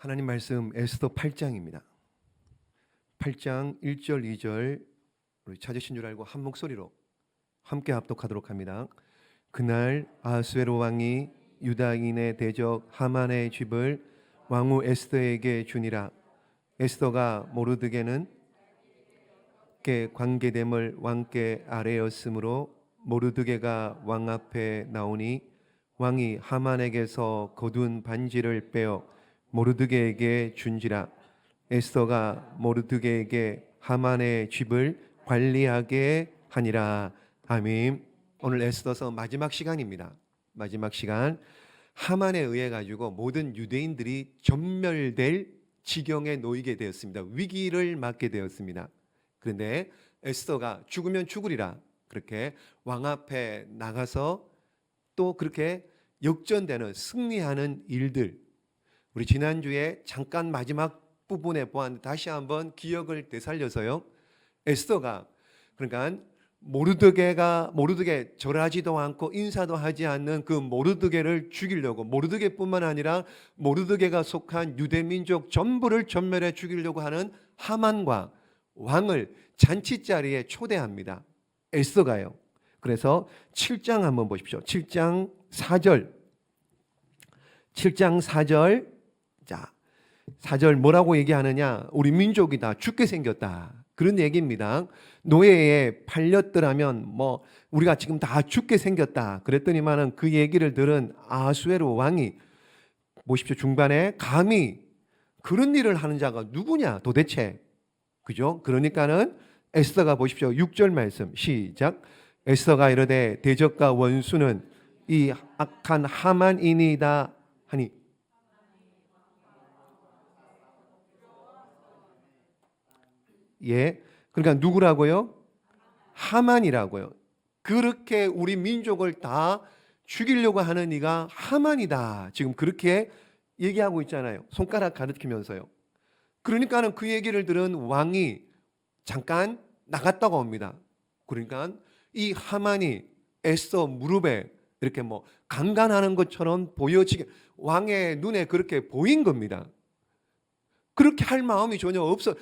하나님 말씀 에스더 8장입니다. 8장 1절 2절 우리 찾으신 줄 알고 한 목소리로 함께 합독하도록 합니다. 그날 아하수에로 왕이 유다인의 대적 하만의 집을 왕후 에스더에게 주니라. 에스더가 모르드게는 관계됨을 왕께 아뢰었으므로 모르드게가 왕 앞에 나오니 왕이 하만에게서 거둔 반지를 빼어 모르드게에게 준지라. 에스더가 모르드게에게 하만의 집을 관리하게 하니라. 아멘. 오늘 에스더서 마지막 시간입니다. 마지막 시간. 하만에 의해 가지고 모든 유대인들이 전멸될 지경에 놓이게 되었습니다. 위기를 맞게 되었습니다. 그런데 에스더가 죽으면 죽으리라 그렇게 왕 앞에 나가서 또 그렇게 역전되는 승리하는 일들, 우리 지난주에 잠깐 마지막 부분에 보았는데 다시 한번 기억을 되살려서요. 에스더가 그러니까 모르드게 절하지도 않고 인사도 하지 않는 그 모르드게를 죽이려고, 모르드게뿐만 아니라 모르드게가 속한 유대민족 전부를 전멸해 죽이려고 하는 하만과 왕을 잔치자리에 초대합니다. 에스더가요. 그래서 7장 한번 보십시오. 7장 4절. 7장 4절. 자, 4절 뭐라고 얘기하느냐? 우리 민족이 다 죽게 생겼다. 그런 얘기입니다. 노예에 팔렸더라면 우리가 지금 다 죽게 생겼다. 그랬더니만은 그 얘기를 들은 아하수에로 왕이 보십시오. 중반에 감히 그런 일을 하는 자가 누구냐 도대체. 그죠? 그러니까는 에스더가 보십시오. 6절 말씀 시작. 에스더가 이르되 대적과 원수는 이 악한 하만이니이다 하니. 예, 그러니까 누구라고요? 하만이라고요. 그렇게 우리 민족을 다 죽이려고 하는 이가 하만이다. 지금 그렇게 얘기하고 있잖아요. 손가락 가리키면서요. 그러니까는 그 얘기를 들은 왕이 잠깐 나갔다고 합니다. 그러니까 이 하만이 에스더 무릎에 이렇게 강간하는 것처럼 보여지게 왕의 눈에 그렇게 보인 겁니다. 그렇게 할 마음이 전혀 없어.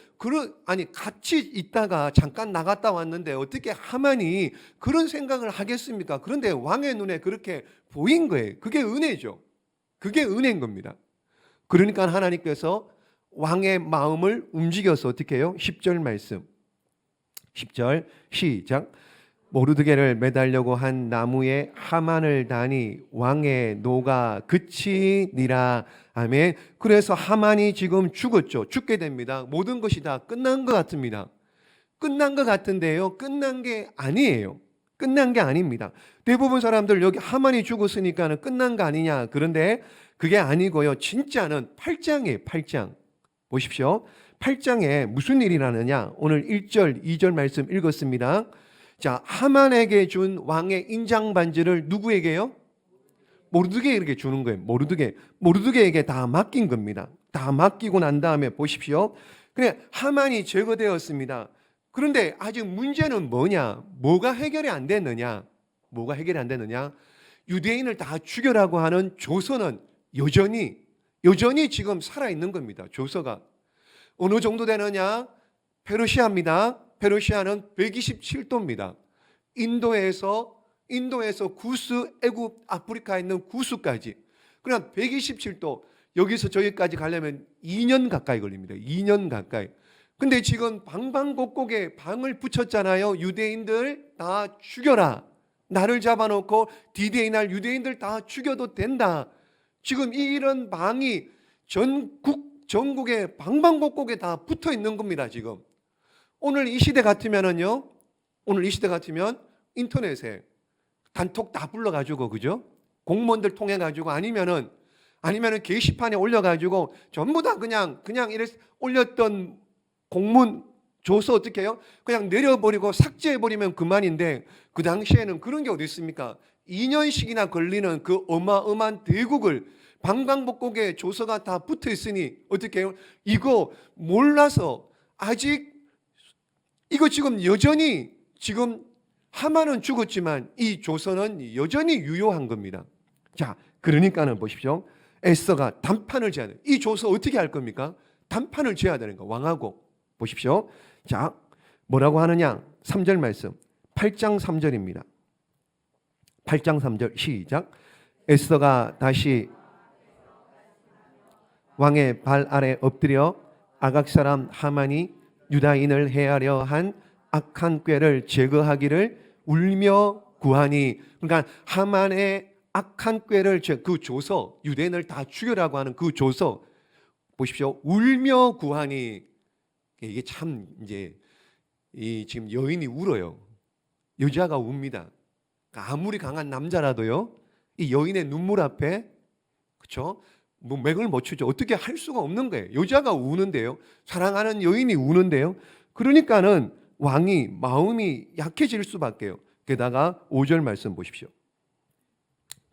같이 있다가 잠깐 나갔다 왔는데 어떻게 하만이 그런 생각을 하겠습니까? 그런데 왕의 눈에 그렇게 보인 거예요. 그게 은혜죠. 그게 은혜인 겁니다. 그러니까 하나님께서 왕의 마음을 움직여서 어떻게 해요? 10절 말씀. 10절 시작. 모르드게를 매달려고 한 나무에 하만을 다니 왕의 노가 그치니라. 아멘. 그래서 하만이 지금 죽었죠. 죽게 됩니다. 모든 것이 다 끝난 것 같습니다. 끝난 것 같은데요, 끝난 게 아니에요. 끝난 게 아닙니다. 대부분 사람들 여기 하만이 죽었으니까 끝난 거 아니냐. 그런데 그게 아니고요. 진짜는 8장이에요. 8장 보십시오. 8장에 무슨 일이 나느냐. 오늘 1절 2절 말씀 읽었습니다. 자, 하만에게 준 왕의 인장 반지를 누구에게요? 모르드게에게 주는 거예요. 모르드게에게 다 맡긴 겁니다. 다 맡기고 난 다음에 보십시오. 그래, 하만이 제거되었습니다. 그런데 아직 문제는 뭐냐? 뭐가 해결이 안 됐느냐? 뭐가 해결이 안 됐느냐? 유대인을 다 죽여라고 하는 조서는 여전히 지금 살아있는 겁니다. 조서가 어느 정도 되느냐? 페르시아입니다. 페르시아는 127도입니다. 인도에서 구스, 애굽, 아프리카에 있는 구스까지. 그냥 127도. 여기서 저기까지 가려면 2년 가까이 걸립니다. 2년 가까이. 근데 지금 방방곡곡에 방을 붙였잖아요. 유대인들 다 죽여라. 나를 잡아놓고 D-Day 날 유대인들 다 죽여도 된다. 지금 이런 방이 전국에 방방곡곡에 다 붙어 있는 겁니다. 지금. 오늘 이 시대 같으면 인터넷에 단톡 다 불러가지고, 그죠? 공무원들 통해가지고 아니면은 게시판에 올려가지고 전부 다 그냥 이렇게 올렸던 공문 줘서 어떻게 해요? 그냥 내려버리고 삭제해버리면 그만인데 그 당시에는 그런 게 어디 있습니까? 2년씩이나 걸리는 그 어마어마한 대국을 방방곡곡에 조서가 다 붙어 있으니 어떻게 해요? 이거 몰라서 아직 이거 지금 여전히 지금 하만은 죽었지만 이 조서는 여전히 유효한 겁니다. 자, 그러니까는 보십시오. 에스더가 단판을 제안해요. 이 조서 어떻게 할 겁니까? 단판을 지어야 되는 거. 왕하고 보십시오. 자, 뭐라고 하느냐? 3절 말씀. 8장 3절입니다. 8장 3절 시작. 에스더가 다시 왕의 발 아래 엎드려 아각 사람 하만이 유다인을 해하려 한 악한 꾀를 제거하기를 울며 구하니. 그러니까 하만의 악한 꾀를 그 조서, 유대인을 다 죽여라고 하는 그 조서 보십시오. 울며 구하니. 이게 참 이제 이 지금 여인이 울어요. 여자가 웁니다. 그러니까 아무리 강한 남자라도요, 이 여인의 눈물 앞에, 그렇죠? 뭐 맥을 못 추죠. 어떻게 할 수가 없는 거예요. 여자가 우는데요, 사랑하는 여인이 우는데요. 그러니까는 왕이 마음이 약해질 수밖에요. 게다가 5절 말씀 보십시오.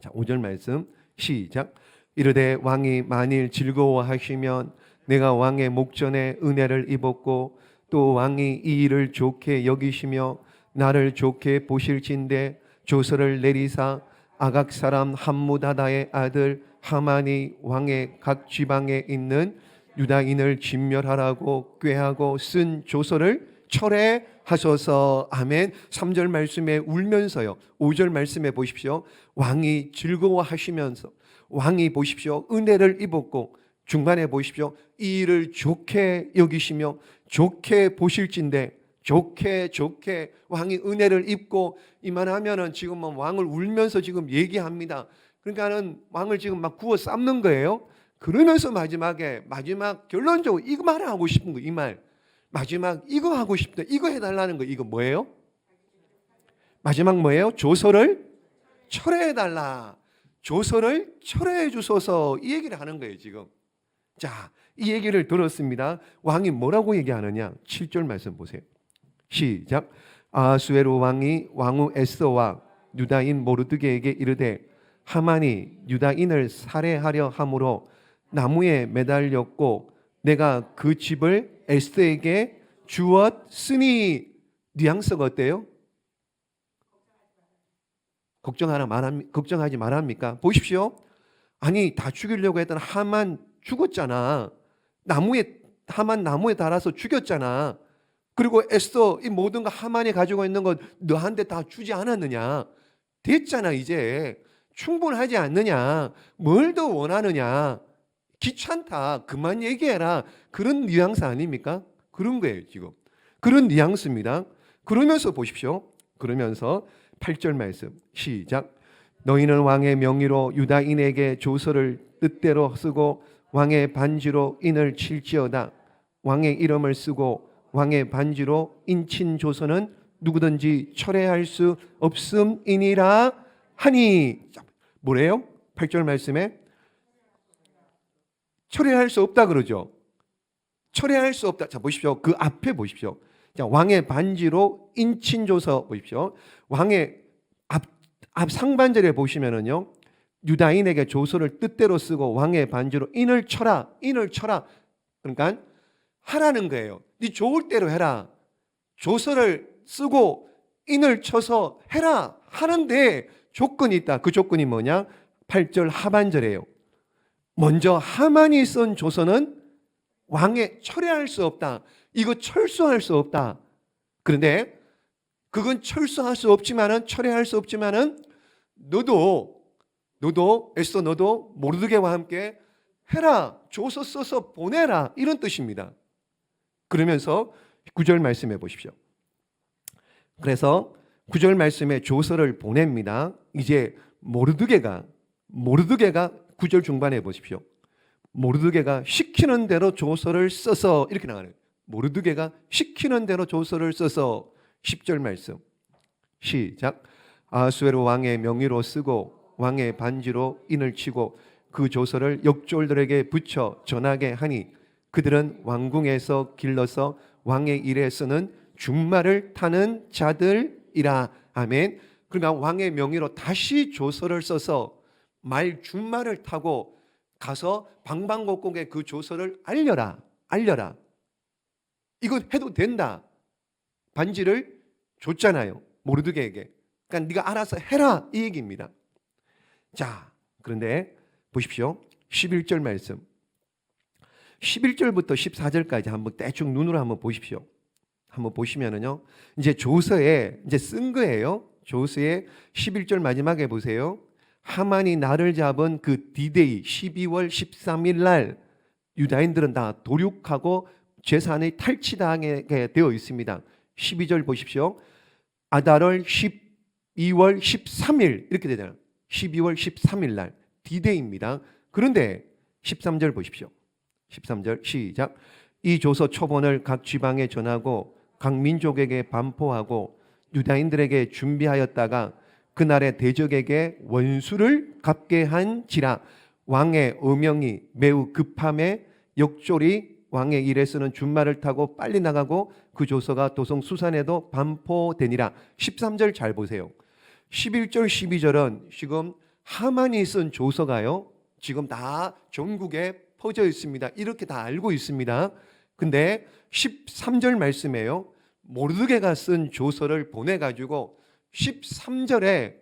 자, 5절 말씀 시작. 이르되 왕이 만일 즐거워하시면 내가 왕의 목전에 은혜를 입었고 또 왕이 이 일을 좋게 여기시며 나를 좋게 보실진대 조서를 내리사 아각 사람 함무다다의 아들 하만이 왕의 각 지방에 있는 유다인을 진멸하라고 꾀하고 쓴 조서를 철회하소서. 아멘. 3절 말씀에 울면서요, 5절 말씀에 보십시오. 왕이 즐거워하시면서, 왕이 보십시오, 은혜를 입었고, 중간에 보십시오, 이 일을 좋게 여기시며 좋게 보실진대, 좋게 왕이 은혜를 입고 이만하면은 지금은 왕을 울면서 지금 얘기합니다. 그러니까는 왕을 지금 막 구워 삶는 거예요. 그러면서 마지막 결론적으로 이거 말을 하고 싶은 거, 이 말. 마지막 이거 하고 싶다. 이거 해달라는 거. 이거 뭐예요? 마지막 뭐예요? 조서를 철회해달라. 조서를 철회해 주소서. 이 얘기를 하는 거예요 지금. 자, 이 얘기를 들었습니다. 왕이 뭐라고 얘기하느냐? 7절 말씀 보세요. 시작. 아하수에로 왕이 왕후 에스더와 유다인 모르드게에게 이르되 하만이 유다인을 살해하려 함으로 나무에 매달렸고 내가 그 집을 에스더에게 주었으니. 뉘앙스가 어때요? 걱정하지 말합니까? 보십시오. 아니, 다 죽이려고 했던 하만 죽었잖아. 하만 나무에 달아서 죽였잖아. 그리고 에스더 이 모든 거 하만이 가지고 있는 것 너한테 다 주지 않았느냐? 됐잖아. 이제 충분하지 않느냐? 뭘 더 원하느냐? 귀찮다. 그만 얘기해라. 그런 뉘앙스 아닙니까? 그런 거예요 지금. 그런 뉘앙스입니다. 그러면서 보십시오. 그러면서 8절 말씀 시작. 너희는 왕의 명의로 유다인에게 조서를 뜻대로 쓰고 왕의 반지로 인을 칠지어다. 왕의 이름을 쓰고 왕의 반지로 인친 조서는 누구든지 철회할 수 없음이니라 하니. 뭐래요? 8절 말씀에 철회할 수 없다 그러죠. 철회할 수 없다. 자, 보십시오. 그 앞에 보십시오. 자, 왕의 반지로 인친 조서 보십시오. 왕의 앞 상반절에 보시면은요, 유다인에게 조서를 뜻대로 쓰고 왕의 반지로 인을 쳐라. 그러니까 하라는 거예요. 네 좋을 대로 해라. 조서를 쓰고 인을 쳐서 해라. 하는데 조건이 있다. 그 조건이 뭐냐? 8절 하반절이에요. 먼저 하만이 쓴 조서는 왕에 철회할 수 없다. 이거 철수할 수 없다. 그런데 그건 철수할 수 없지만은, 철회할 수 없지만은 너도 에스더 너도 모르드게와 함께 해라. 조서 써서 보내라. 이런 뜻입니다. 그러면서 9절 말씀해 보십시오. 그래서 9절 말씀에 조서를 보냅니다. 이제 모르드게가 9절 중반에 보십시오. 모르드게가 시키는 대로 조서를 써서 이렇게 나가는 거예요. 모르드게가 시키는 대로 조서를 써서 10절 말씀 시작. 아하수에로 왕의 명의로 쓰고 왕의 반지로 인을 치고 그 조서를 역졸들에게 붙여 전하게 하니 그들은 왕궁에서 길러서 왕의 일에 쓰는 준말을 타는 자들이라. 아멘. 그러니까 왕의 명의로 다시 조서를 써서 말 준말을 타고 가서 방방곡곡에 그 조서를 알려라. 이거 해도 된다. 반지를 줬잖아요, 모르드게에게. 그러니까 네가 알아서 해라, 이 얘기입니다. 자, 그런데 보십시오. 11절 말씀. 11절부터 14절까지 한번 대충 눈으로 한번 보십시오. 한번 보시면은요. 이제 조서에 이제 쓴 거예요. 조서에 11절 마지막에 보세요. 하만이 나를 잡은 그 디데이 12월 13일 날 유다인들은 다 도륙하고 재산이 탈취당하게 되어 있습니다. 12절 보십시오. 아달월 12월 13일 이렇게 되잖아요. 12월 13일 날 디데이입니다. 그런데 13절 보십시오. 13절 시작. 이 조서 초본을 각 지방에 전하고 각 민족에게 반포하고 유다인들에게 준비하였다가 그날의 대적에게 원수를 갚게 한지라. 왕의 어명이 매우 급함에 역졸이 왕의 일에 쓰는 준말을 타고 빨리 나가고 그 조서가 도성 수산에도 반포되니라. 13절 잘 보세요. 11절 12절은 지금 하만이 쓴 조서가요 지금 다 전국에 퍼져 있습니다. 이렇게 다 알고 있습니다. 근데 13절 말씀에요 모르드게가 쓴 조서를 보내가지고 13절에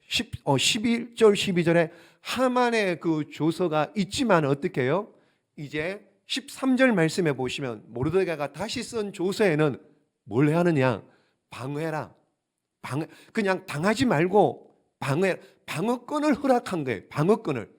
11절 12절에 하만의 그 조서가 있지만 어떻게 해요? 이제 13절 말씀에 보시면 모르드게가 다시 쓴 조서에는 뭘 해야 하느냐? 방어해라. 그냥 당하지 말고 방어권을 허락한 거예요. 방어권을.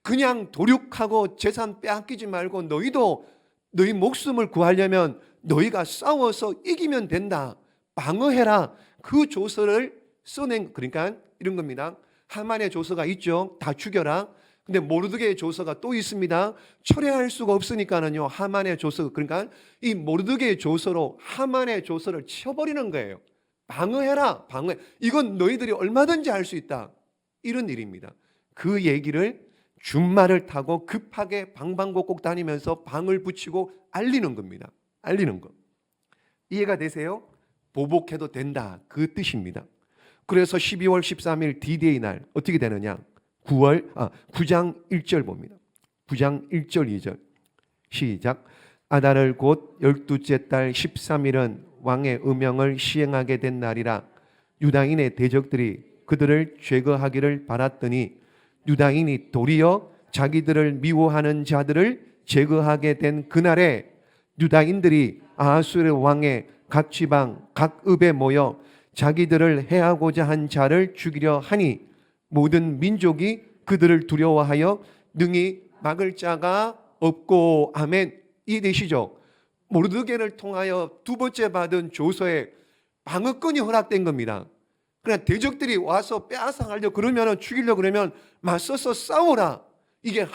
그냥 도륙하고 재산 빼앗기지 말고 너희도 너희 목숨을 구하려면 너희가 싸워서 이기면 된다. 방어해라. 그 조서를 써낸, 그러니까 이런 겁니다. 하만의 조서가 있죠. 다 죽여라. 근데 모르드게의 조서가 또 있습니다. 철회할 수가 없으니까는요. 하만의 조서, 그러니까 이 모르드게의 조서로 하만의 조서를 쳐버리는 거예요. 방어해라. 방어해. 이건 너희들이 얼마든지 할 수 있다. 이런 일입니다. 그 얘기를 준말을 타고 급하게 방방곡곡 다니면서 방을 붙이고 알리는 겁니다. 알리는 것. 이해가 되세요? 보복해도 된다. 그 뜻입니다. 그래서 12월 13일 D-Day 날 어떻게 되느냐? 9장 1절 봅니다. 9장 1절 2절 시작. 아달을 곧 12째 달 13일은 왕의 음명을 시행하게 된 날이라. 유다인의 대적들이 그들을 제거하기를 바랐더니 유다인이 도리어 자기들을 미워하는 자들을 제거하게 된 그날에 유다인들이 아하수르 왕의 각 지방 각 읍에 모여 자기들을 해하고자 한 자를 죽이려 하니 모든 민족이 그들을 두려워하여 능히 막을 자가 없고. 아멘. 이해되시죠? 모르드게를 통하여 두 번째 받은 조서에 방어권이 허락된 겁니다. 그냥 대적들이 와서 빼앗아가려고 그러면 죽이려고 그러면 맞서서 싸워라. 이게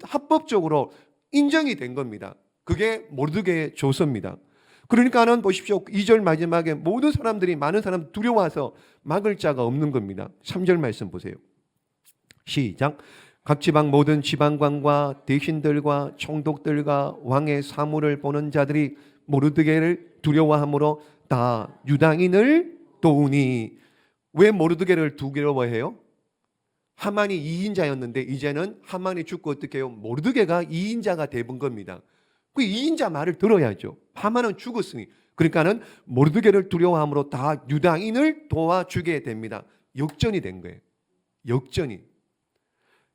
합법적으로 인정이 된 겁니다. 그게 모르드게의 조서입니다. 그러니까는 보십시오. 2절 마지막에 모든 사람들이 많은 사람 두려워서 막을 자가 없는 겁니다. 3절 말씀 보세요. 시작. 각 지방 모든 지방관과 대신들과 총독들과 왕의 사물을 보는 자들이 모르드게를 두려워하므로 다 유다인을 도우니. 왜 모르드게를 두려워해요? 하만이 2인자였는데 이제는 하만이 죽고 어떻게 해요? 모르드게가 2인자가 되본 겁니다. 그 2인자 말을 들어야죠. 하만은 죽었으니. 그러니까는 모르드게를 두려워함으로 다 유다인을 도와주게 됩니다. 역전이 된 거예요. 역전이.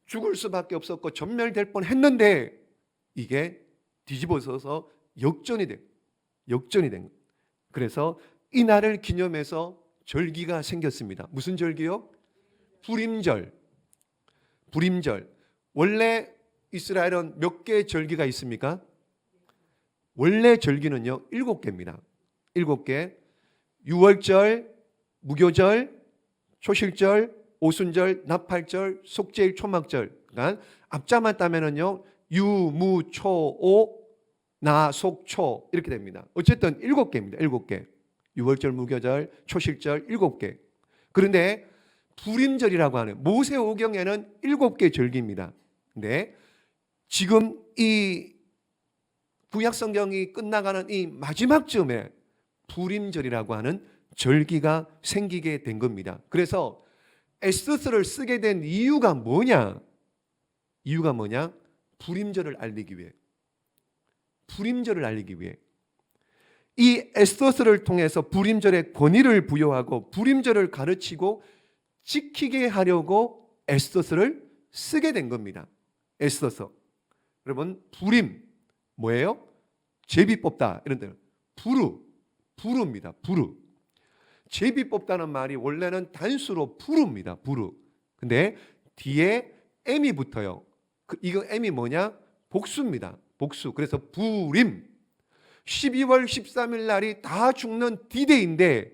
죽을 수밖에 없었고 전멸될 뻔했는데 이게 뒤집어서서 역전이 된 거예요. 그래서 이 날을 기념해서 절기가 생겼습니다. 무슨 절기요? 불임절. 원래 이스라엘은 몇 개의 절기가 있습니까? 원래 절기는요 7개입니다. 7개. 유월절, 무교절, 초실절, 오순절, 나팔절, 속죄일, 초막절. 그러니까 앞자만 따면은요 유, 무, 초, 오, 나, 속, 초 이렇게 됩니다. 어쨌든 7개입니다. 7개. 유월절, 무교절, 초실절 7개. 그런데 불임절이라고 하는 모세오경에는 7개 절기입니다. 근데 지금 이 구약성경이 끝나가는 이 마지막 쯤에 불임절이라고 하는 절기가 생기게 된 겁니다. 그래서 에스더스를 쓰게 된 이유가 뭐냐? 불임절을 알리기 위해. 이 에스더스를 통해서 불임절의 권위를 부여하고 불임절을 가르치고 지키게 하려고 에스더스를 쓰게 된 겁니다. 애써서. 여러분 불임 뭐예요? 제비 뽑다 이런 데는 부르입니다. 부르. 제비 뽑다는 말이 원래는 단수로 부르입니다. 부르. 근데 뒤에 M이 붙어요. 이거 M이 뭐냐? 복수입니다. 복수. 그래서 부림. 12월 13일 날이 다 죽는 D-Day인데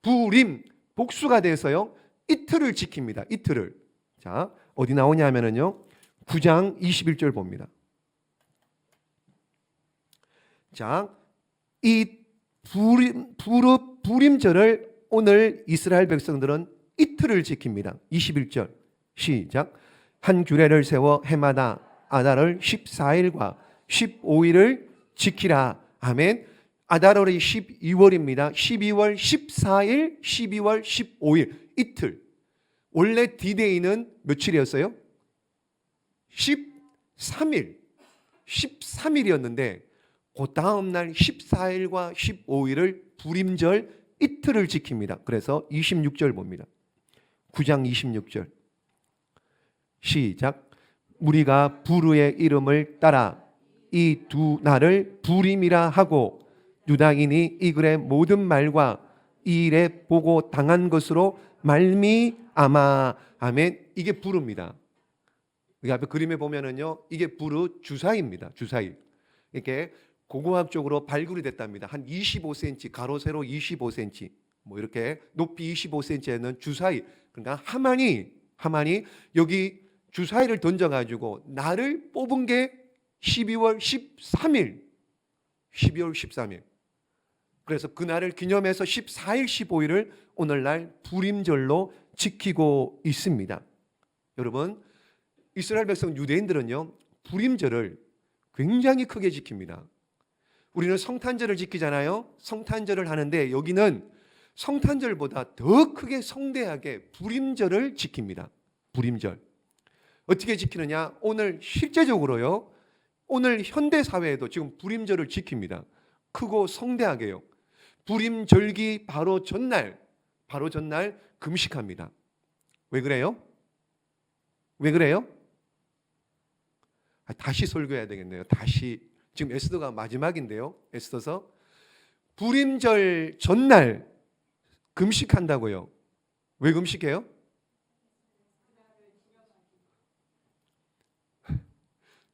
부림 복수가 돼서요. 이틀을 지킵니다. 이틀을. 자, 어디 나오냐 하면은요. 9장 21절 봅니다. 자, 이 부림절을 오늘 이스라엘 백성들은 이틀을 지킵니다. 21절 시작. 한 규례를 세워 해마다 아달월 14일과 15일을 지키라. 아멘. 아달월이 12월입니다. 12월 14일, 12월 15일 이틀. 원래 D-Day는 며칠이었어요? 13일. 13일이었는데 그 다음 날 14일과 15일을 부림절 이틀을 지킵니다. 그래서 26절 봅니다. 9장 26절 시작. 우리가 부르의 이름을 따라 이 두 날을 부림이라 하고 유다인이 이 글의 모든 말과 이 일에 보고 당한 것으로 말미암아. 아멘. 이게 부르입니다. 여기 앞에 그림에 보면은요, 이게 부르 주사위입니다. 주사위. 이렇게 고고학적으로 발굴이 됐답니다. 한 25cm, 가로 세로 25cm, 뭐 이렇게 높이 25cm에는 주사위. 그러니까 하만이 여기 주사위를 던져가지고 나를 뽑은 게 12월 13일. 12월 13일. 그래서 그날을 기념해서 14일, 15일을 오늘날 부림절로 지키고 있습니다. 여러분, 이스라엘 백성 유대인들은요, 부림절을 굉장히 크게 지킵니다. 우리는 성탄절을 지키잖아요. 성탄절을 하는데 여기는 성탄절보다 더 크게 성대하게 부림절을 지킵니다. 부림절. 어떻게 지키느냐? 오늘 실제적으로요. 오늘 현대 사회에도 지금 부림절을 지킵니다. 크고 성대하게요. 부림절기 바로 전날 금식합니다. 왜 그래요? 왜 그래요? 다시 설교해야 되겠네요. 다시. 지금 에스더가 마지막인데요. 에스더서 부림절 전날 금식한다고요. 왜 금식해요?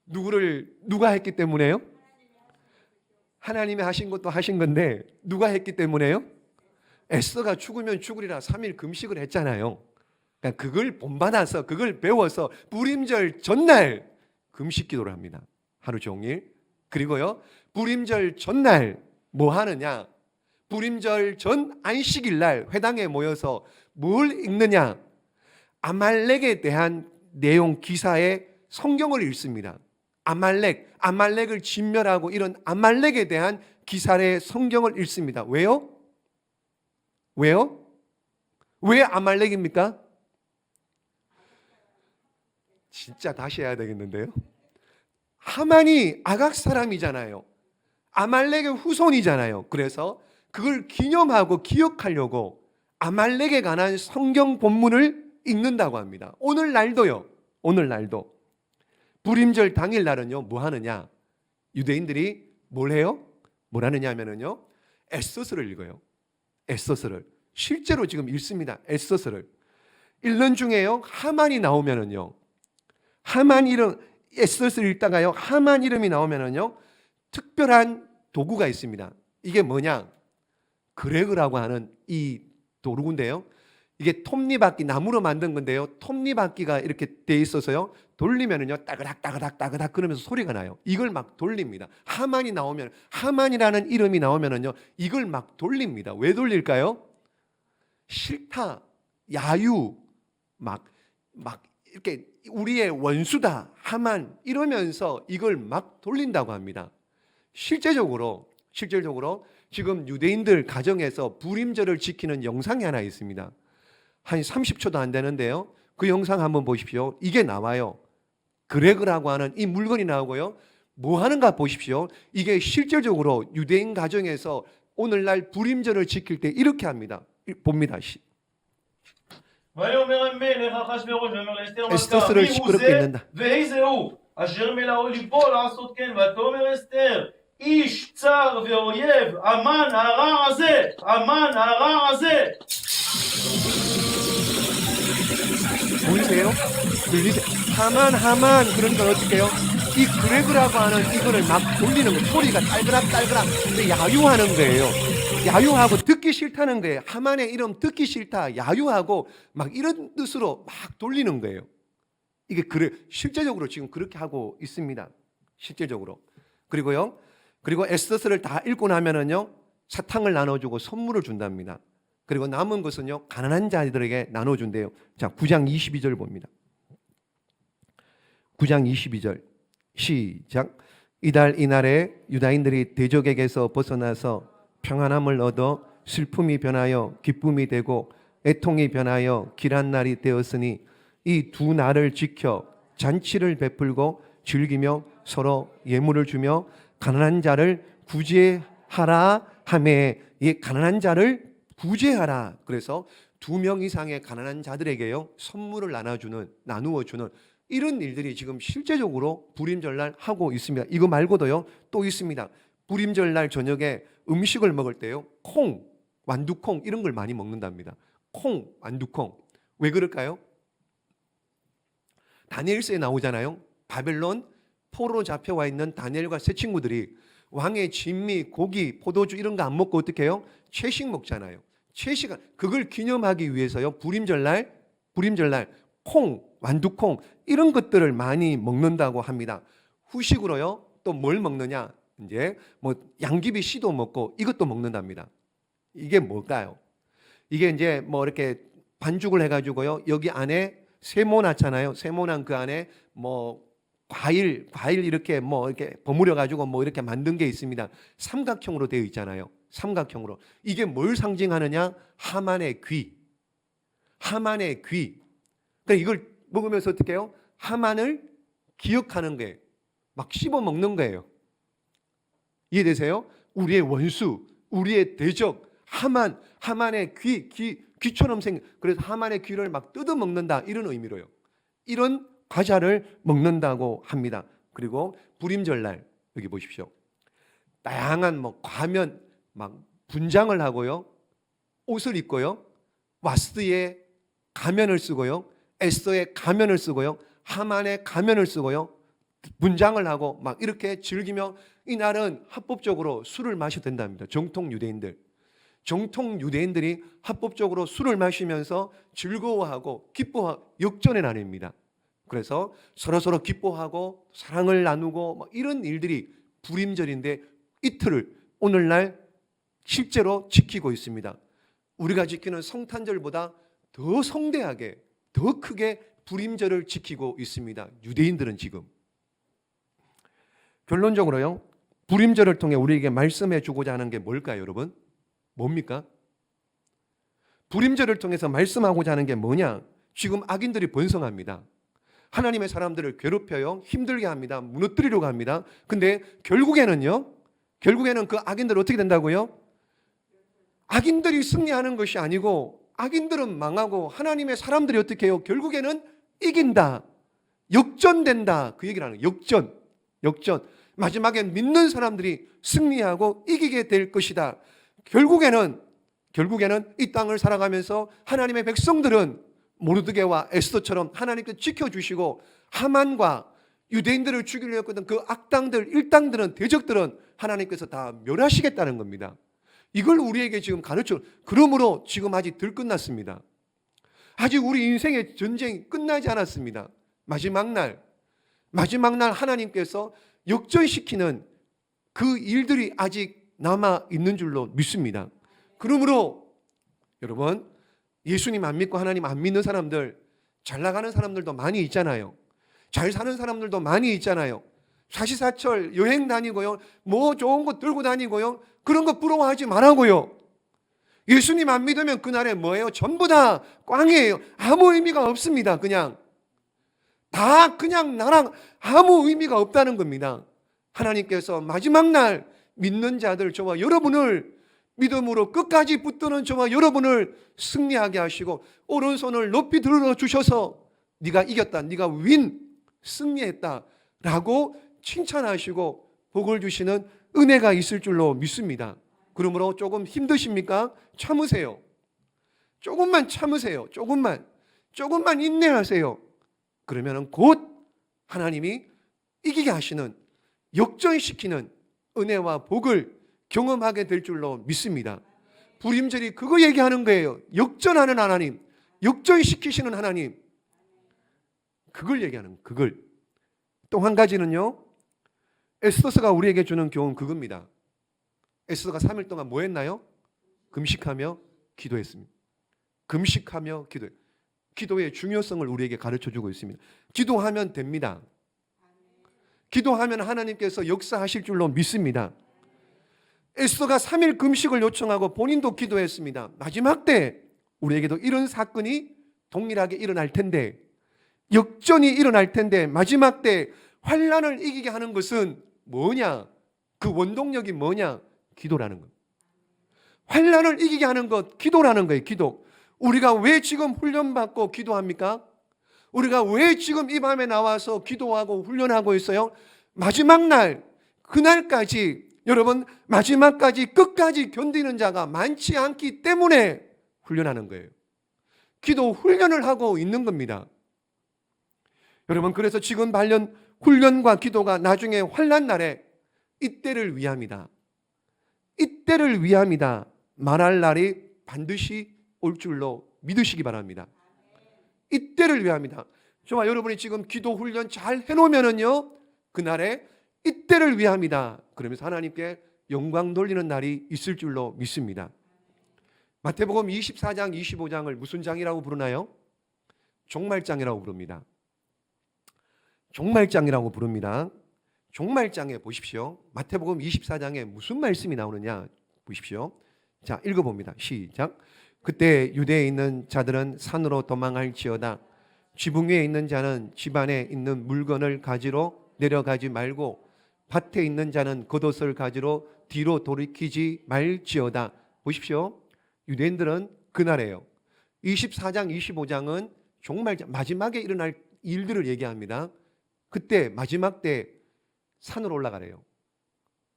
누가 했기 때문에요? 하나님이 하신 것도 하신 건데 누가 했기 때문에요? 에스더가 죽으면 죽으리라 3일 금식을 했잖아요. 그러니까 그걸 본받아서 그걸 배워서 부림절 전날 금식 기도를 합니다. 하루 종일. 그리고요, 부림절 전날 뭐 하느냐? 부림절 전 안식일 날 회당에 모여서 뭘 읽느냐? 아말렉에 대한 내용 기사에 성경을 읽습니다. 아말렉을 진멸하고 이런 아말렉에 대한 기사의 성경을 읽습니다. 왜요? 왜 아말렉입니까? 진짜 다시 해야 되겠는데요. 하만이 아각 사람이잖아요. 아말렉의 후손이잖아요. 그래서 그걸 기념하고 기억하려고 아말렉에 관한 성경 본문을 읽는다고 합니다. 오늘날도요. 오늘날도 부림절 당일날은요, 뭐 하느냐? 유대인들이 뭘 해요? 뭘 하느냐 하면은요, 에스더서를 읽어요. 에스더서를. 실제로 지금 읽습니다. 에스더서를. 읽는 중에요, 하만이 나오면은요, 하만 이름, 에스더서를 읽다가요, 하만 이름이 나오면은요, 특별한 도구가 있습니다. 이게 뭐냐? 그레그라고 하는 이 도구인데요. 이게 톱니바퀴, 나무로 만든 건데요. 톱니바퀴가 이렇게 돼 있어서요. 돌리면은요, 따그닥 그러면서 소리가 나요. 이걸 막 돌립니다. 하만이 나오면, 하만이라는 이름이 나오면은요, 이걸 막 돌립니다. 왜 돌릴까요? 싫다, 야유, 막 이렇게 우리의 원수다, 하만 이러면서 이걸 막 돌린다고 합니다. 실제적으로 지금 유대인들 가정에서 부림절을 지키는 영상이 하나 있습니다. 한 30초도 안 되는데요. 그 영상 한번 보십시오. 이게 나와요. 그레그라고 하는 이 물건이 나오고요. 뭐 하는가 보십시오. 이게 실질적으로 유대인 가정에서 오늘날 부림절을 지킬 때 이렇게 합니다. 봅니다. ויאמר המלך אחשוורוש ויאמר לאסתר מלכה 에스더스를 מי הוא 시끄럽게 זה 읽는다. ואיזה הוא אשר מלאו ליבו לעשות כן ותאמר אסתר איש צר ואויב המן הרע הזה 보이세요? 들리세요? 하만 그러니까 어떻게 해요? 이 그레그라고 하는 이거를 막 돌리는 거 소리가 딸그락딸그락 근데 야유하는 거예요. 야유하고 듣기 싫다는 거예요. 하만의 이름 듣기 싫다 야유하고 막 이런 뜻으로 막 돌리는 거예요. 이게 그래 실제적으로 지금 그렇게 하고 있습니다. 실제적으로. 그리고 에스더스를 다 읽고 나면은요 사탕을 나눠주고 선물을 준답니다. 그리고 남은 것은요 가난한 자들에게 나눠준대요. 자 9장 22절 봅니다. 9장 22절 시작. 이달 이날에 유다인들이 대적에게서 벗어나서 평안함을 얻어 슬픔이 변하여 기쁨이 되고 애통이 변하여 길한 날이 되었으니 이 두 날을 지켜 잔치를 베풀고 즐기며 서로 예물을 주며 가난한 자를 구제하라 하매 이 가난한 자를 구제하라. 그래서 2명 이상의 가난한 자들에게요 선물을 나누어 주는 이런 일들이 지금 실제적으로 불임절날 하고 있습니다. 이거 말고도요 또 있습니다. 불임절날 저녁에 음식을 먹을 때요 콩, 완두콩 이런 걸 많이 먹는답니다. 콩, 완두콩. 왜 그럴까요? 다니엘서에 나오잖아요. 바벨론 포로로 잡혀와 있는 다니엘과 세 친구들이 왕의 진미, 고기, 포도주 이런 거 안 먹고 어떻게 해요? 채식 먹잖아요. 채식 그걸 기념하기 위해서요 불임절날 콩, 완두콩 이런 것들을 많이 먹는다고 합니다. 후식으로요 또 뭘 먹느냐? 이제 뭐 양귀비 씨도 먹고 이것도 먹는답니다. 이게 뭘까요? 이게 이제 뭐 이렇게 반죽을 해가지고요 여기 안에 세모 낳잖아요. 세모 난 그 안에 뭐 과일 이렇게 뭐 이렇게 버무려 가지고 뭐 이렇게 만든 게 있습니다. 삼각형으로 되어 있잖아요. 삼각형으로. 이게 뭘 상징하느냐? 하만의 귀. 그러니까 이걸 먹으면서 어떻게 해요? 하만을 기억하는 거예요. 막 씹어 먹는 거예요. 이해되세요? 우리의 원수, 우리의 대적, 하만의 귀처럼 생긴. 그래서 하만의 귀를 막 뜯어 먹는다 이런 의미로요. 이런 과자를 먹는다고 합니다. 그리고 불임절날 여기 보십시오. 다양한 뭐 과면 막 분장을 하고요, 옷을 입고요, 와스드의 가면을 쓰고요, 에스더의 가면을 쓰고요, 하만의 가면을 쓰고요, 분장을 하고 막 이렇게 즐기며 이날은 합법적으로 술을 마셔도 된답니다. 정통 유대인들이 합법적으로 술을 마시면서 즐거워하고 기뻐하고 역전의 날입니다. 그래서 서로 기뻐하고 사랑을 나누고 뭐 이런 일들이 불임절인데 이틀을 오늘날 실제로 지키고 있습니다. 우리가 지키는 성탄절보다 더 성대하게 더 크게 불임절을 지키고 있습니다. 유대인들은 지금. 결론적으로요, 불임절을 통해 우리에게 말씀해 주고자 하는 게 뭘까요, 여러분? 뭡니까? 불임절을 통해서 말씀하고자 하는 게 뭐냐? 지금 악인들이 번성합니다. 하나님의 사람들을 괴롭혀요. 힘들게 합니다. 무너뜨리려고 합니다. 근데 결국에는 그 악인들 어떻게 된다고요? 악인들이 승리하는 것이 아니고 악인들은 망하고 하나님의 사람들이 어떻게 해요? 결국에는 이긴다. 역전된다. 그 얘기를 하는 거예요. 역전. 마지막엔 믿는 사람들이 승리하고 이기게 될 것이다. 결국에는 이 땅을 살아가면서 하나님의 백성들은 모르드게와 에스더처럼 하나님께서 지켜주시고 하만과 유대인들을 죽이려고 했던 그 악당들, 일당들은, 대적들은 하나님께서 다 멸하시겠다는 겁니다. 이걸 우리에게 지금 가르쳐. 그러므로 지금 아직 덜 끝났습니다. 아직 우리 인생의 전쟁이 끝나지 않았습니다. 마지막 날 하나님께서 역전시키는 그 일들이 아직 남아 있는 줄로 믿습니다. 그러므로 여러분, 예수님 안 믿고 하나님 안 믿는 사람들, 잘 나가는 사람들도 많이 있잖아요. 잘 사는 사람들도 많이 있잖아요. 사시사철 여행 다니고요, 뭐 좋은 거 들고 다니고요, 그런 거 부러워하지 말라고요. 예수님 안 믿으면 그날에 뭐예요? 전부 다 꽝이에요. 아무 의미가 없습니다. 그냥 나랑 아무 의미가 없다는 겁니다. 하나님께서 마지막 날 믿는 자들, 저와 여러분을 믿음으로 끝까지 붙드는 저와 여러분을 승리하게 하시고 오른손을 높이 들어 주셔서 네가 이겼다, 네가 승리했다 라고 칭찬하시고 복을 주시는 은혜가 있을 줄로 믿습니다. 그러므로 조금 힘드십니까? 참으세요. 조금만 참으세요. 조금만 인내하세요. 그러면 곧 하나님이 이기게 하시는, 역전시키는 은혜와 복을 경험하게 될 줄로 믿습니다. 불임절이 그거 얘기하는 거예요. 역전하는 하나님, 역전시키시는 하나님, 그걸 얘기하는, 그걸. 또 한 가지는요, 에스더서가 우리에게 주는 교훈 그겁니다. 에스더가 3일 동안 뭐 했나요? 금식하며 기도했습니다. 금식하며 기도해. 기도의 중요성을 우리에게 가르쳐주고 있습니다. 기도하면 됩니다. 기도하면 하나님께서 역사하실 줄로 믿습니다. 에스더가 3일 금식을 요청하고 본인도 기도했습니다. 마지막 때 우리에게도 이런 사건이 동일하게 일어날 텐데, 역전이 일어날 텐데, 마지막 때 환난을 이기게 하는 것은 뭐냐? 그 원동력이 뭐냐? 기도라는 것. 환난을 이기게 하는 것, 기도라는 거예요. 기도. 우리가 왜 지금 훈련받고 기도합니까? 우리가 왜 지금 이 밤에 나와서 기도하고 훈련하고 있어요? 마지막 날, 그날까지, 여러분, 마지막까지 끝까지 견디는 자가 많지 않기 때문에 훈련하는 거예요. 기도 훈련을 하고 있는 겁니다. 여러분, 그래서 지금 훈련과 기도가 나중에 환난 날에 이때를 위함이다. 이때를 위함이다. 말할 날이 반드시 올 줄로 믿으시기 바랍니다. 이때를 위함이다. 저와 여러분이 지금 기도 훈련 잘 해놓으면은요, 그날에 이때를 위함이다. 그러면서 하나님께 영광 돌리는 날이 있을 줄로 믿습니다. 마태복음 24장, 25장을 무슨 장이라고 부르나요? 종말장이라고 부릅니다. 종말장이라고 부릅니다. 종말장에 보십시오. 마태복음 24장에 무슨 말씀이 나오느냐 보십시오. 자, 읽어봅니다. 시작. 그때 유대에 있는 자들은 산으로 도망할지어다. 지붕 위에 있는 자는 집 안에 있는 물건을 가지러 내려가지 말고 밭에 있는 자는 겉옷을 가지러 뒤로 돌이키지 말지어다. 보십시오. 유대인들은 그날에요. 24장, 25장은 종말장, 마지막에 일어날 일들을 얘기합니다. 그때 마지막 때 산으로 올라가래요.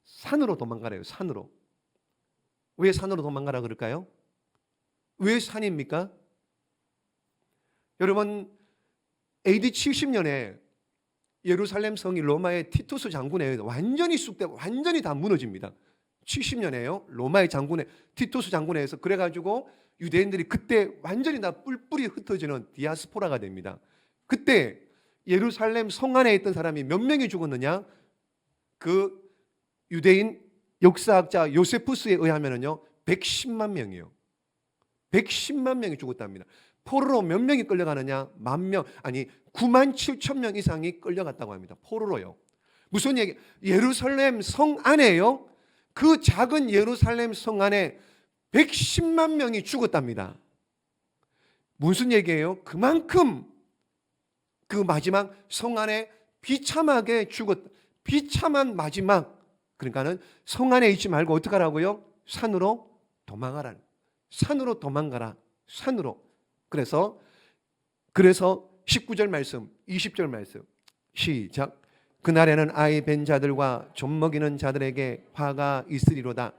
산으로 도망가래요. 산으로. 왜 산으로 도망가라 그럴까요? 왜 산입니까? 여러분, AD 70년에 예루살렘 성이 로마의 티투스 장군에 의해서 완전히 쑥대고 완전히 다 무너집니다. 70년에요. 로마의 장군에 티투스 장군에 의해서. 그래가지고 유대인들이 그때 완전히 다 뿔뿔이 흩어지는 디아스포라가 됩니다. 그때 예루살렘 성 안에 있던 사람이 몇 명이 죽었느냐? 그 유대인 역사학자 요세푸스에 의하면요 110만 명이요. 110만 명이 죽었답니다. 포로로 몇 명이 끌려가느냐? 9만 7천 명 이상이 끌려갔다고 합니다. 포로로요. 무슨 얘기? 예루살렘 성 안에요. 그 작은 예루살렘 성 안에 110만 명이 죽었답니다. 무슨 얘기예요? 그만큼 그 마지막 성 안에 비참하게 비참한 마지막. 그러니까는 성 안에 있지 말고 어떻게 하라고요? 산으로 도망하라. 산으로 도망가라. 산으로. 그래서 19절 말씀, 20절 말씀 시작. 그날에는 아이 벤 자들과 좀 먹이는 자들에게 화가 있으리로다.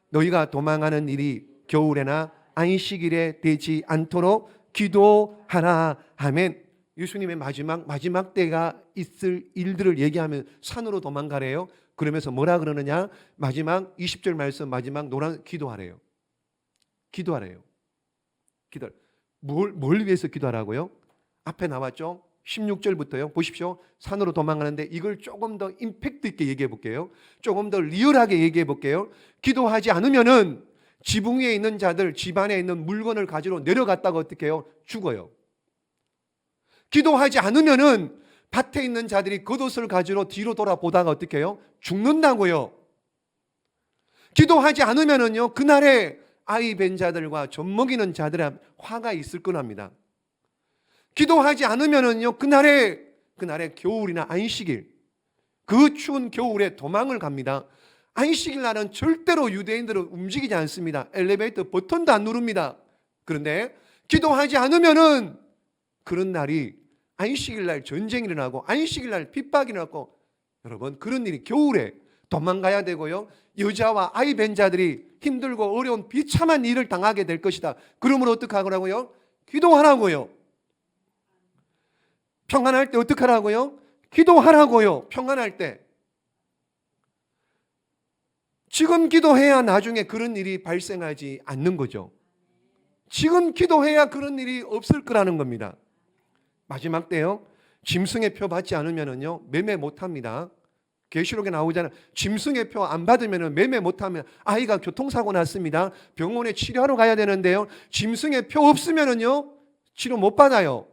너희가 도망하는 일이 겨울에나 안식일에 되지 않도록 기도하라. 아멘. 예수님의 마지막 때가 있을 일들을 얘기하면 산으로 도망가래요. 그러면서 뭐라 그러느냐? 마지막 20절 말씀, 마지막 노란 기도하래요. 기도하래요. 뭘 위해서 기도하라고요? 앞에 나왔죠? 16절부터요. 보십시오. 산으로 도망가는데 이걸 조금 더 임팩트 있게 얘기해 볼게요. 조금 더 리얼하게 얘기해 볼게요. 기도하지 않으면은 지붕 위에 있는 자들, 집 안에 있는 물건을 가지러 내려갔다가 어떻게 해요? 죽어요. 기도하지 않으면은 밭에 있는 자들이 겉옷을 가지러 뒤로 돌아보다가 어떻게 해요? 죽는다고요. 기도하지 않으면은요, 그날에 아이 벤 자들과 젖 먹이는 자들의 화가 있을 거랍니다. 기도하지 않으면은요, 그날에 겨울이나 안식일, 그 추운 겨울에 도망을 갑니다. 안식일 날은 절대로 유대인들은 움직이지 않습니다. 엘리베이터 버튼도 안 누릅니다. 그런데 기도하지 않으면은 그런 날이 안식일 날 전쟁이 일어나고 안식일 날 핍박이 일어나고, 여러분 그런 일이 겨울에 도망가야 되고요, 여자와 아이 뵌 자들이 힘들고 어려운 비참한 일을 당하게 될 것이다. 그러므로 어떻게 하라고요? 기도하라고요. 평안할 때 어떻게 하라고요? 기도하라고요. 평안할 때. 지금 기도해야 나중에 그런 일이 발생하지 않는 거죠. 지금 기도해야 그런 일이 없을 거라는 겁니다. 마지막 때요, 짐승의 표 받지 않으면요 매매 못합니다. 계시록에 나오잖아요. 짐승의 표 안 받으면 매매 못하면, 아이가 교통사고 났습니다. 병원에 치료하러 가야 되는데요, 짐승의 표 없으면요 치료 못 받아요.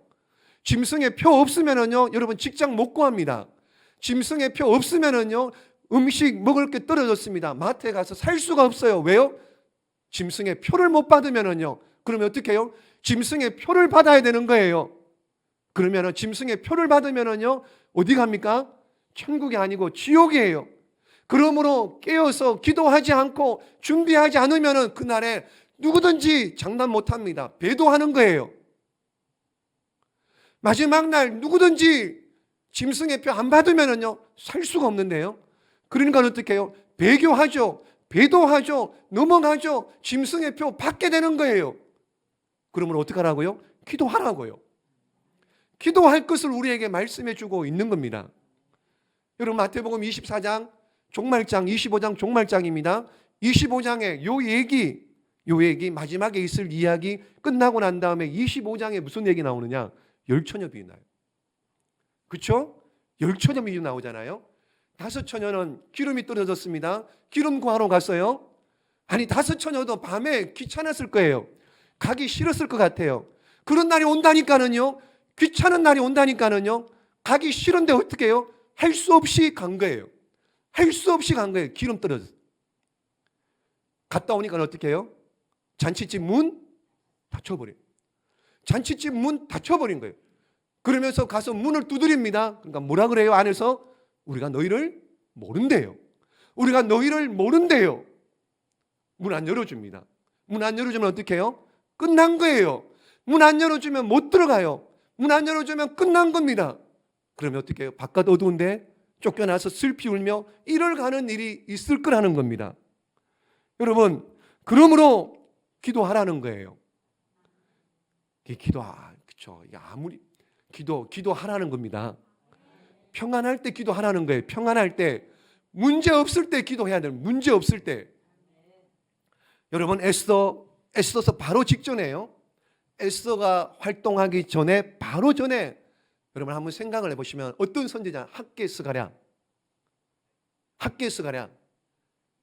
짐승의 표 없으면요 여러분 직장 못 구합니다. 짐승의 표 없으면요 음식 먹을 게 떨어졌습니다. 마트에 가서 살 수가 없어요. 왜요? 짐승의 표를 못 받으면요, 그러면 어떻게 해요? 짐승의 표를 받아야 되는 거예요. 그러면 짐승의 표를 받으면요 어디 갑니까? 천국이 아니고 지옥이에요. 그러므로 깨어서 기도하지 않고 준비하지 않으면 그날에 누구든지 장담 못합니다. 배도하는 거예요. 마지막 날 누구든지 짐승의 표 안 받으면요 살 수가 없는데요. 그러니까 어떻게 해요? 배교하죠. 배도하죠. 넘어가죠. 짐승의 표 받게 되는 거예요. 그러면 어떻게 하라고요? 기도하라고요. 기도할 것을 우리에게 말씀해 주고 있는 겁니다. 여러분 마태복음 24장 종말장, 25장 종말장입니다. 25장에 요 얘기 마지막에 있을 이야기 끝나고 난 다음에 25장에 무슨 얘기 나오느냐? 열처녀 비유 나요. 그렇죠? 열처녀 비유 나오잖아요. 5처녀는 기름이 떨어졌습니다. 기름 구하러 갔어요. 아니 5처녀도 밤에 귀찮았을 거예요. 가기 싫었을 것 같아요. 그런 날이 온다니까는요, 귀찮은 날이 온다니까는요, 가기 싫은데 어떻게 해요? 할 수 없이 간 거예요. 할 수 없이 간 거예요. 기름 떨어졌어요. 갔다 오니까 어떻게 해요? 잔치집 문 닫혀버려요. 잔치집 문 닫혀버린 거예요. 그러면서 가서 문을 두드립니다. 그러니까 뭐라 그래요? 안에서 우리가 너희를 모른대요. 우리가 너희를 모른대요. 문 안 열어줍니다. 문 안 열어주면 어떻게 해요? 끝난 거예요. 문 안 열어주면 못 들어가요. 문 안 열어주면 끝난 겁니다. 그러면 어떻게 해요? 바깥 어두운데 쫓겨나서 슬피 울며 이를 가는 일이 있을 거라는 겁니다. 여러분, 그러므로 기도하라는 거예요. 그렇죠. 아무리 기도하라는 겁니다. 평안할 때 기도하라는 거예요. 평안할 때, 문제 없을 때 기도해야 돼요. 문제 없을 때. 여러분 에스더서 바로 직전에요. 에스더가 활동하기 전에 바로 전에 여러분 한번 생각을 해보시면 어떤 선지자? 학개스가랴.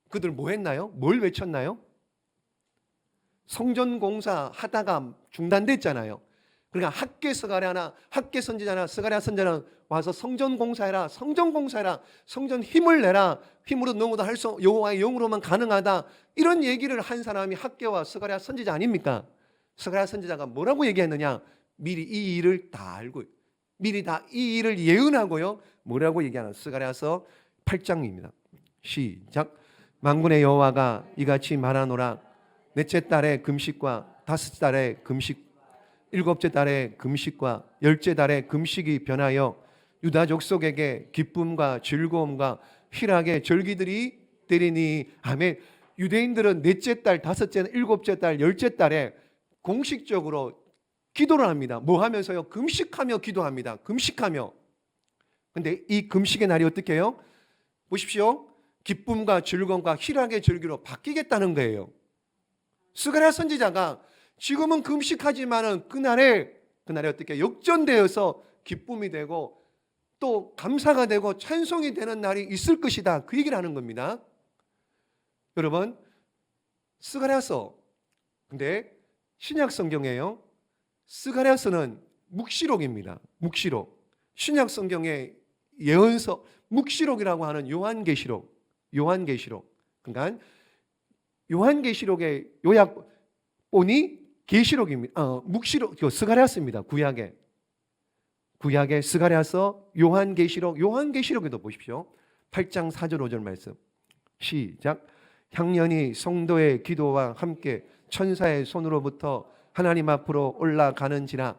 그들 뭐 했나요? 뭘 외쳤나요? 성전 공사 하다가 중단됐잖아요. 그러니까 학개스가랴나 학개선지자나 스가랴 선지자는 와서 성전 공사해라. 성전 힘을 내라. 힘으로 너무도 할 수, 여호와의 영으로만 가능하다. 이런 얘기를 한 사람이 학개와 스가랴 선지자 아닙니까? 스가랴 선지자가 뭐라고 얘기했느냐? 미리 이 일을 다 알고, 미리 다 이 일을 예언하고요. 뭐라고 얘기하나? 스가랴서 8장입니다. 시작. 만군의 여호와가 이같이 말하노라. 넷째 달의 금식과 다섯째 달의 금식, 일곱째 달의 금식과 열째 달의 금식이 변하여 유다 족속에게 기쁨과 즐거움과 희락의 절기들이 되리니. 아멘. 유대인들은 넷째 달, 다섯째, 일곱째 달, 열째 달에 공식적으로 기도를 합니다. 뭐 하면서요? 금식하며 기도합니다. 금식하며. 근데 이 금식의 날이 어떻게 해요? 보십시오. 기쁨과 즐거움과 희락의 절기로 바뀌겠다는 거예요. 스가랴 선지자가 지금은 금식하지만은 그날에 어떻게 역전되어서 기쁨이 되고 또 감사가 되고 찬송이 되는 날이 있을 것이다. 그 얘기를 하는 겁니다. 여러분, 스가랴서, 근데 신약 성경이에요. 스가랴서는 묵시록입니다. 묵시록. 신약 성경의 예언서, 묵시록이라고 하는 요한계시록. 그러니까 요한계시록의 요약본이 계시록입니다. 묵시록, 스가랴서입니다. 구약의 스가랴서, 요한계시록에도 보십시오. 8장 4절 5절 말씀. 시작. 향년이 성도의 기도와 함께 천사의 손으로부터 하나님 앞으로 올라가는지라.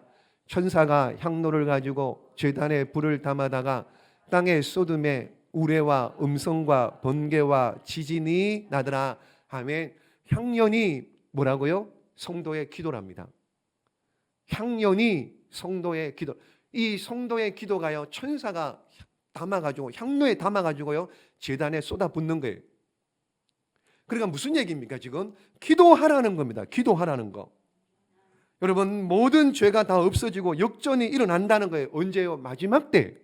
천사가 향로를 가지고 제단에 불을 담아다가 땅에 쏟음에 우레와 음성과 번개와 지진이 나더라. 아멘. 향년이 뭐라고요? 성도의 기도랍니다. 향년이 성도의 기도. 이 성도의 기도가요, 천사가 담아가지고 향로에 담아가지고요 제단에 쏟아붓는 거예요. 그러니까 무슨 얘기입니까? 지금 기도하라는 겁니다. 기도하라는 거. 여러분, 모든 죄가 다 없어지고 역전이 일어난다는 거예요. 언제요? 마지막 때.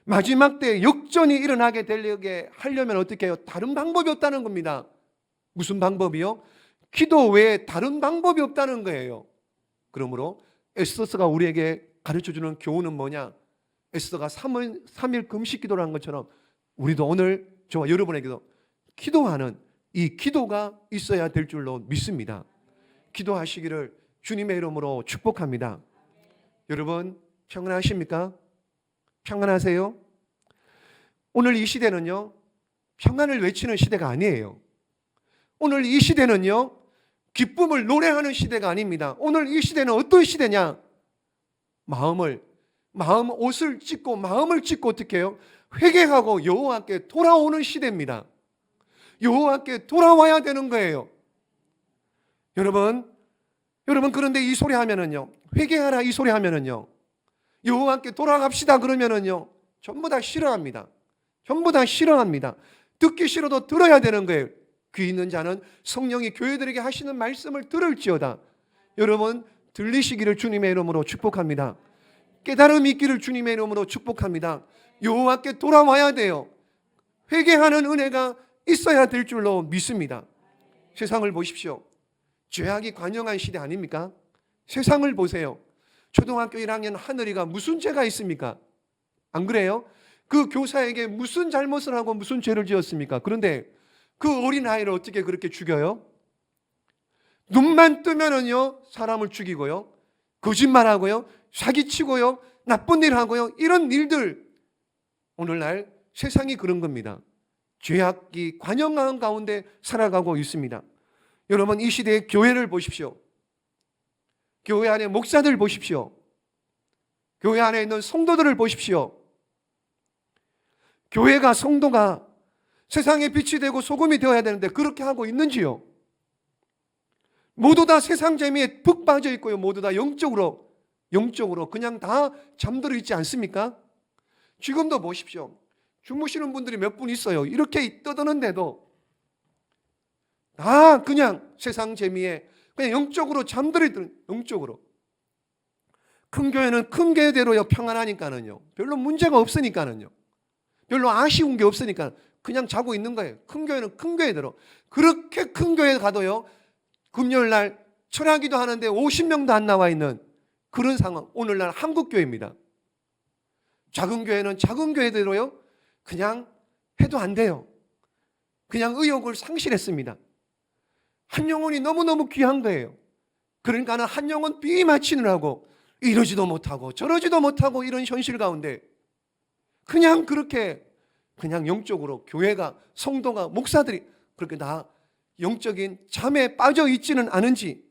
마지막 때 역전이 일어나게 되려게 하려면 어떻게 해요? 다른 방법이 없다는 겁니다. 무슨 방법이요? 기도 외에 다른 방법이 없다는 거예요. 그러므로 에스더가 우리에게 가르쳐주는 교훈은 뭐냐? 에스더가 3일 금식 기도를 한 것처럼 우리도 오늘 저와 여러분에게도 기도하는 이 기도가 있어야 될 줄로 믿습니다. 기도하시기를 주님의 이름으로 축복합니다. 여러분 평안하십니까? 평안하세요? 오늘 이 시대는요 평안을 외치는 시대가 아니에요. 오늘 이 시대는요 기쁨을 노래하는 시대가 아닙니다. 오늘 이 시대는 어떤 시대냐? 옷을 찢고 마음을 찢고 어떻게 해요? 회개하고 여호와께 돌아오는 시대입니다. 여호와께 돌아와야 되는 거예요. 여러분 그런데 이 소리 하면은요, 회개하라 이 소리 하면은요, 여호와께 돌아갑시다 그러면은요 전부 다 싫어합니다. 전부 다 싫어합니다. 듣기 싫어도 들어야 되는 거예요. 귀 있는 자는 성령이 교회들에게 하시는 말씀을 들을지어다. 여러분 들리시기를 주님의 이름으로 축복합니다. 깨달음이 있기를 주님의 이름으로 축복합니다. 여호와께 돌아와야 돼요. 회개하는 은혜가 있어야 될 줄로 믿습니다. 세상을 보십시오. 죄악이 관영한 시대 아닙니까? 세상을 보세요. 초등학교 1학년 하늘이가 무슨 죄가 있습니까? 안 그래요? 그 교사에게 무슨 잘못을 하고 무슨 죄를 지었습니까? 그런데 그 어린아이를 어떻게 그렇게 죽여요? 눈만 뜨면은요 사람을 죽이고요, 거짓말하고요, 사기치고요, 나쁜 일 하고요, 이런 일들. 오늘날 세상이 그런 겁니다. 죄악이 관영한 가운데 살아가고 있습니다. 여러분 이 시대의 교회를 보십시오. 교회 안에 목사들 보십시오. 교회 안에 있는 성도들을 보십시오. 교회가, 성도가 세상의 빛이 되고 소금이 되어야 되는데 그렇게 하고 있는지요? 모두 다 세상 재미에 푹 빠져 있고요, 모두 다 영적으로 그냥 다 잠들어 있지 않습니까? 지금도 보십시오. 주무시는 분들이 몇 분 있어요. 이렇게 떠드는데도 다 그냥 세상 재미에 그냥 영적으로 잠들어 있는, 영적으로. 큰 교회는 큰 교회대로요 평안하니까는요, 별로 문제가 없으니까는요, 별로 아쉬운 게 없으니까 그냥 자고 있는 거예요. 큰 교회는 큰 교회대로. 그렇게 큰 교회 가도요 금요일날 철야기도 하는데 50명도 안 나와 있는 그런 상황. 오늘날 한국교회입니다. 작은 교회는 작은 교회대로요 그냥 해도 안 돼요. 그냥 의욕을 상실했습니다. 한 영혼이 너무너무 귀한 거예요. 그러니까 한 영혼 비 맞추느라고 이러지도 못하고 저러지도 못하고 이런 현실 가운데 그냥 그렇게 그냥 영적으로 교회가, 성도가, 목사들이 그렇게 다 영적인 잠에 빠져 있지는 않은지.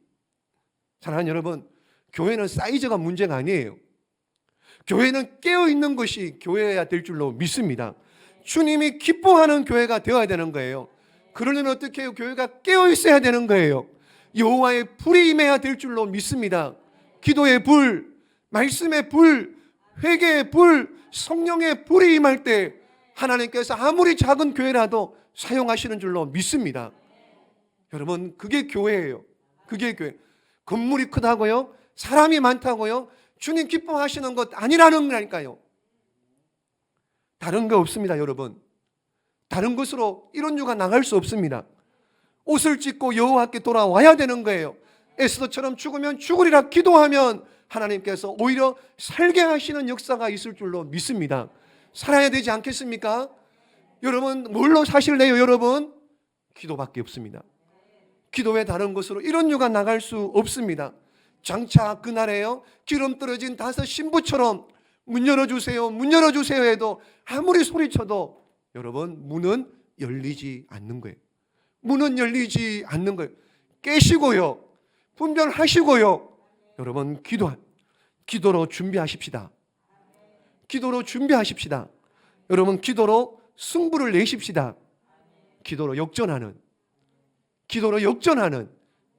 사랑하는 여러분, 교회는 사이즈가 문제가 아니에요. 교회는 깨어있는 것이 교회여야 될 줄로 믿습니다. 주님이 기뻐하는 교회가 되어야 되는 거예요. 그러려면 어떻게 해요? 교회가 깨어있어야 되는 거예요. 여호와의 불이 임해야 될 줄로 믿습니다. 기도의 불, 말씀의 불, 회개의 불, 성령의 불이 임할 때 하나님께서 아무리 작은 교회라도 사용하시는 줄로 믿습니다. 여러분 그게 교회예요. 그게 교회. 건물이 크다고요? 사람이 많다고요? 주님 기뻐하시는 것 아니라는 거니까요. 다른 거 없습니다, 여러분. 다른 것으로 이런 유가 나갈 수 없습니다. 옷을 찢고 여호와께 돌아와야 되는 거예요. 에스더처럼 죽으면 죽으리라 기도하면 하나님께서 오히려 살게 하시는 역사가 있을 줄로 믿습니다. 살아야 되지 않겠습니까? 여러분 뭘로 사실래요? 여러분 기도밖에 없습니다. 기도 외 다른 것으로 이런 유가 나갈 수 없습니다. 장차 그날에요 기름 떨어진 5 신부처럼 문 열어주세요, 문 열어주세요 해도 아무리 소리쳐도 여러분 문은 열리지 않는 거예요. 문은 열리지 않는 거예요. 깨시고요. 분별하시고요. 여러분 기도로 준비하십시다. 기도로 준비하십시다. 여러분 기도로 승부를 내십시다. 기도로 역전하는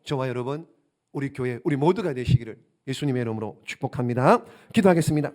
저와 여러분 우리 교회 우리 모두가 되시기를 예수님의 이름으로 축복합니다. 기도하겠습니다.